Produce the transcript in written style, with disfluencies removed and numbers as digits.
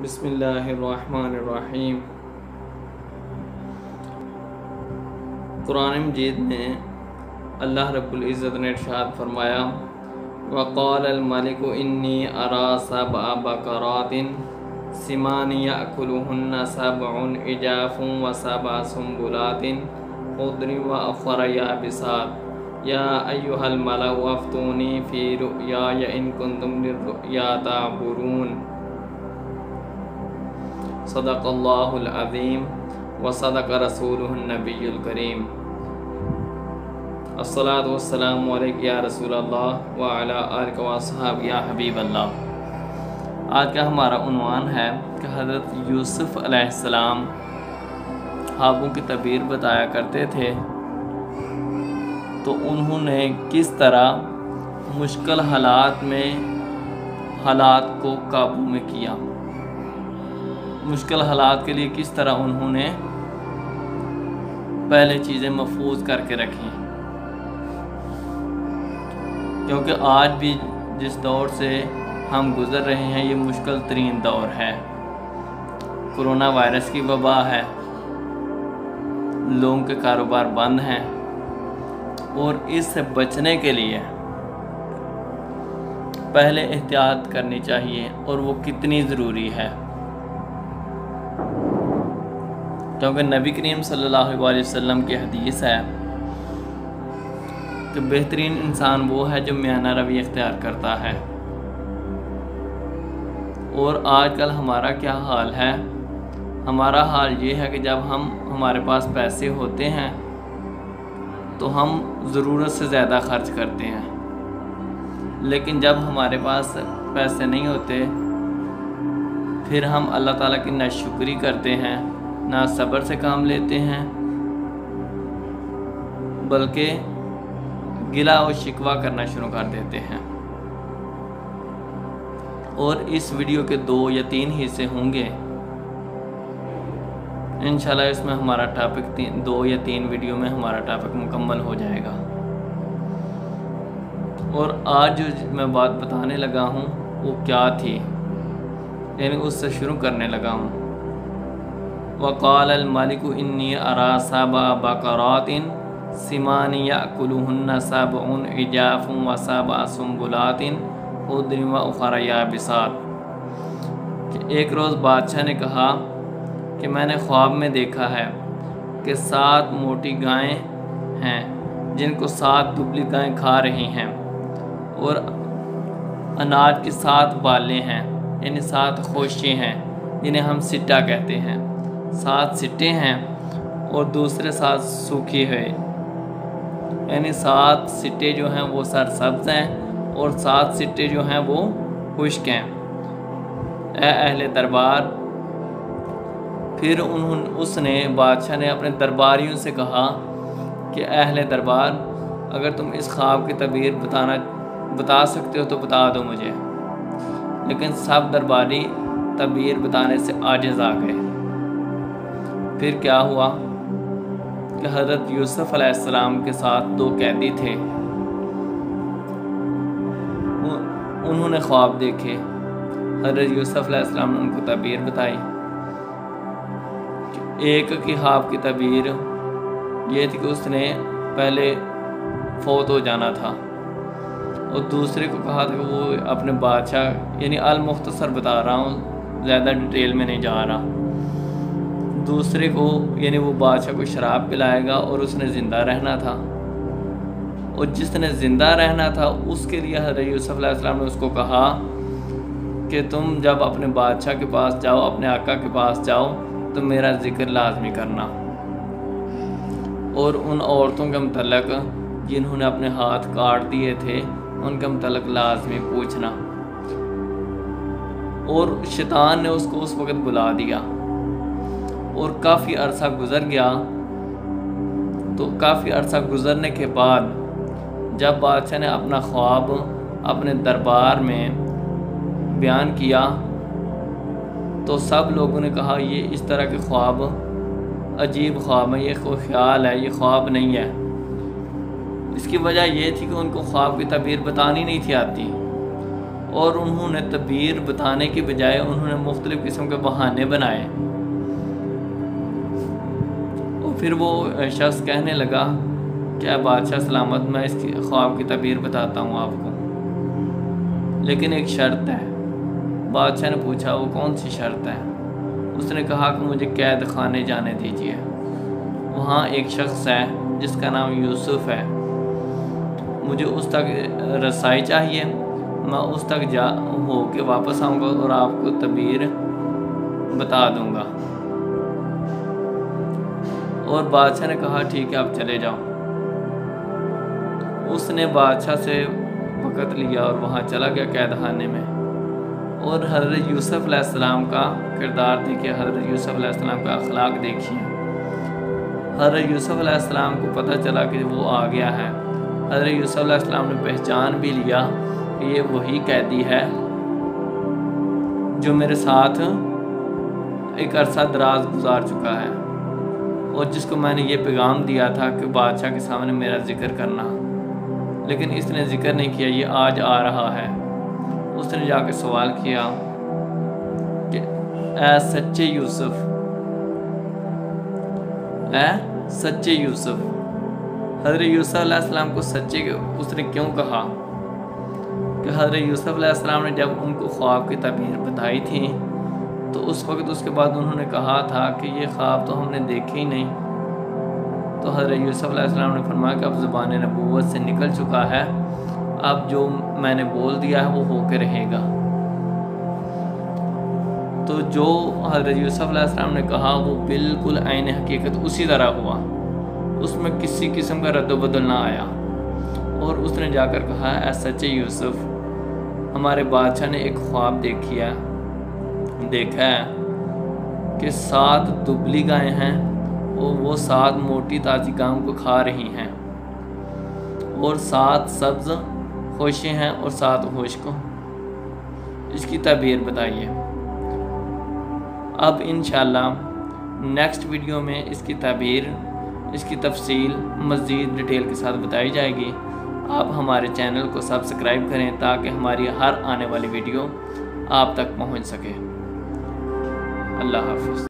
بسم اللہ الرحمن الرحیم۔ قرآن مجید میں اللہ رب العزت نے ارشاد فرمایا وقال الملک انی ارا سبع بقرات سمان یأکلہن سبع عجاف وسبع سنبلات خضر وأخر یابسات یا ایہا الملأ افتونی فی رؤیای ان کنتم للرؤیا تعبرون۔ صدق اللہ العظیم وصدق رسولہ النبی الکریم۔ الصلاۃ والسلام علیک یا رسول اللہ وعلی آلک واصحابک یا حبیب اللہ۔ آج کا ہمارا عنوان ہے کہ حضرت یوسف علیہ السلام خوابوں کی تعبیر بتایا کرتے تھے، تو انہوں نے کس طرح مشکل حالات میں حالات کو قابو میں کیا، مشکل حالات کے لیے کس طرح انہوں نے پہلے چیزیں محفوظ کر کے رکھیں، کیونکہ آج بھی جس دور سے ہم گزر رہے ہیں یہ مشکل ترین دور ہے۔ کرونا وائرس کی وبا ہے، لوگوں کے کاروبار بند ہیں، اور اس سے بچنے کے لیے پہلے احتیاط کرنی چاہیے، اور وہ کتنی ضروری ہے، کیونکہ نبی کریم صلی اللہ علیہ وسلم کی حدیث ہے کہ بہترین انسان وہ ہے جو میانہ روی اختیار کرتا ہے۔ اور آج کل ہمارا کیا حال ہے؟ ہمارا حال یہ ہے کہ جب ہمارے پاس پیسے ہوتے ہیں تو ہم ضرورت سے زیادہ خرچ کرتے ہیں، لیکن جب ہمارے پاس پیسے نہیں ہوتے پھر ہم اللہ تعالیٰ کی ناشکری کرتے ہیں، نہ صبر سے کام لیتے ہیں، بلکہ گلہ و شکوہ کرنا شروع کر دیتے ہیں۔ اور اس ویڈیو کے 2 یا 3 حصے ہوں گے انشاءاللہ، اس میں ہمارا ٹاپک 2 یا 3 ویڈیو میں ہمارا ٹاپک مکمل ہو جائے گا۔ اور آج جو میں بات بتانے لگا ہوں وہ کیا تھی، یعنی اس سے شروع کرنے لگا ہوں۔ وقال الملک انی ارا سبع بقرات سمان یأکلہن سبع عجاف وسبع سنبلات خضر وأخر یابسات۔ کہ ایک روز بادشاہ نے کہا کہ میں نے خواب میں دیکھا ہے کہ 7 موٹی گائیں ہیں جن کو 7 دبلی گائیں کھا رہی ہیں، اور اناج کی 7 بالیں ہیں، یعنی 7 خوشی ہیں جنہیں ہم سٹا کہتے ہیں، 7 سٹے ہیں، اور دوسرے 7 سوکھی ہوئے، یعنی 7 سٹے جو ہیں وہ سرسبز ہیں اور 7 سٹے جو ہیں وہ خشک ہیں۔ اے اہل دربار، پھر اس نے بادشاہ نے اپنے درباریوں سے کہا کہ اہل دربار، اگر تم اس خواب کی تعبیر بتا سکتے ہو تو بتا دو مجھے۔ لیکن سب درباری تعبیر بتانے سے عاجز آ گئے۔ پھر کیا ہوا کہ حضرت یوسف علیہ السلام کے ساتھ 2 قیدی تھے، انہوں نے خواب دیکھے۔ حضرت یوسف علیہ السلام نے ان کو تعبیر بتائی۔ ایک کی خواب کی تعبیر یہ تھی کہ اس نے پہلے فوت ہو جانا تھا، اور دوسرے کو کہا تھا کہ وہ اپنے بادشاہ، یعنی المختصر بتا رہا ہوں، زیادہ ڈیٹیل میں نہیں جا رہا، دوسرے کو یعنی وہ بادشاہ کو شراب پلائے گا اور اس نے زندہ رہنا تھا، اور جس نے زندہ رہنا تھا اس کے لیے حضرت یوسف علیہ السلام نے اس کو کہا کہ تم جب اپنے بادشاہ کے پاس جاؤ، اپنے آقا کے پاس جاؤ، تو میرا ذکر لازمی کرنا، اور ان عورتوں کے متعلق جنہوں نے اپنے ہاتھ کاٹ دیے تھے ان کے متعلق لازمی پوچھنا۔ اور شیطان نے اس کو اس وقت بلا دیا، اور کافی عرصہ گزر گیا۔ تو کافی عرصہ گزرنے کے بعد جب بادشاہ نے اپنا خواب اپنے دربار میں بیان کیا تو سب لوگوں نے کہا یہ اس طرح کے خواب عجیب خواب ہے، یہ کوئی خیال ہے، یہ خواب نہیں ہے۔ اس کی وجہ یہ تھی کہ ان کو خواب کی تعبیر بتانی نہیں تھی آتی، اور انہوں نے تعبیر بتانے کی بجائے انہوں نے مختلف قسم کے بہانے بنائے۔ اور پھر وہ شخص کہنے لگا کہ اے بادشاہ سلامت، میں اس کی خواب کی تعبیر بتاتا ہوں آپ کو، لیکن ایک شرط ہے۔ بادشاہ نے پوچھا وہ کون سی شرط ہے؟ اس نے کہا کہ مجھے قید خانے جانے دیجیے، وہاں ایک شخص ہے جس کا نام یوسف ہے، مجھے اس تک رسائی چاہیے، میں اس تک جا ہو کے واپس آؤں گا اور آپ کو تعبیر بتا دوں گا۔ اور بادشاہ نے کہا ٹھیک ہے آپ چلے جاؤ۔ اس نے بادشاہ سے وقت لیا اور وہاں چلا گیا قید خانے میں۔ اور حضرت یوسف علیہ السلام کا کردار دیکھیے، حضرت یوسف علیہ السلام کا اخلاق دیکھیے۔ حضرت یوسف علیہ السلام کو پتہ چلا کہ وہ آ گیا ہے۔ حضرت یوسف علیہ السلام نے پہچان بھی لیا کہ یہ وہی قیدی ہے جو میرے ساتھ ایک عرصہ دراز گزار چکا ہے، اور جس کو میں نے یہ پیغام دیا تھا کہ بادشاہ کے سامنے میرا ذکر کرنا، لیکن اس نے ذکر نہیں کیا، یہ آج آ رہا ہے۔ اس نے جا کے سوال کیا کہ اے سچے یوسف، اے سچے یوسف۔ حضرت یوسف علیہ السلام کو سچے اس نے کیوں کہا؟ کہ حضرت یوسف علیہ السلام نے جب ان کو خواب کی تعبیر بتائی تھی تو اس وقت اس کے بعد انہوں نے کہا تھا کہ یہ خواب تو ہم نے دیکھے ہی نہیں۔ تو حضرت یوسف علیہ السلام نے فرمایا کہ اب زبان نبوت سے نکل چکا ہے، اب جو میں نے بول دیا ہے وہ ہو کے رہے گا۔ تو جو حضرت یوسف علیہ السلام نے کہا وہ بالکل عین حقیقت اسی طرح ہوا، اس میں کسی قسم کا رد و بدل نہ آیا۔ اور اس نے جا کر کہا اے سچے یوسف، ہمارے بادشاہ نے ایک خواب دیکھا ہے کہ 7 دبلی گائیں ہیں اور وہ 7 موٹی تازی گاؤں کو کھا رہی ہیں، اور 7 سبز خوشیں ہیں اور 7 خشک۔ اس کی تعبیر بتائیے۔ اب انشاءاللہ نیکسٹ ویڈیو میں اس کی تعبیر، اس کی تفصیل مزید ڈیٹیل کے ساتھ بتائی جائے گی۔ آپ ہمارے چینل کو سبسکرائب کریں تاکہ ہماری ہر آنے والی ویڈیو آپ تک پہنچ سکے۔ اللہ حافظ۔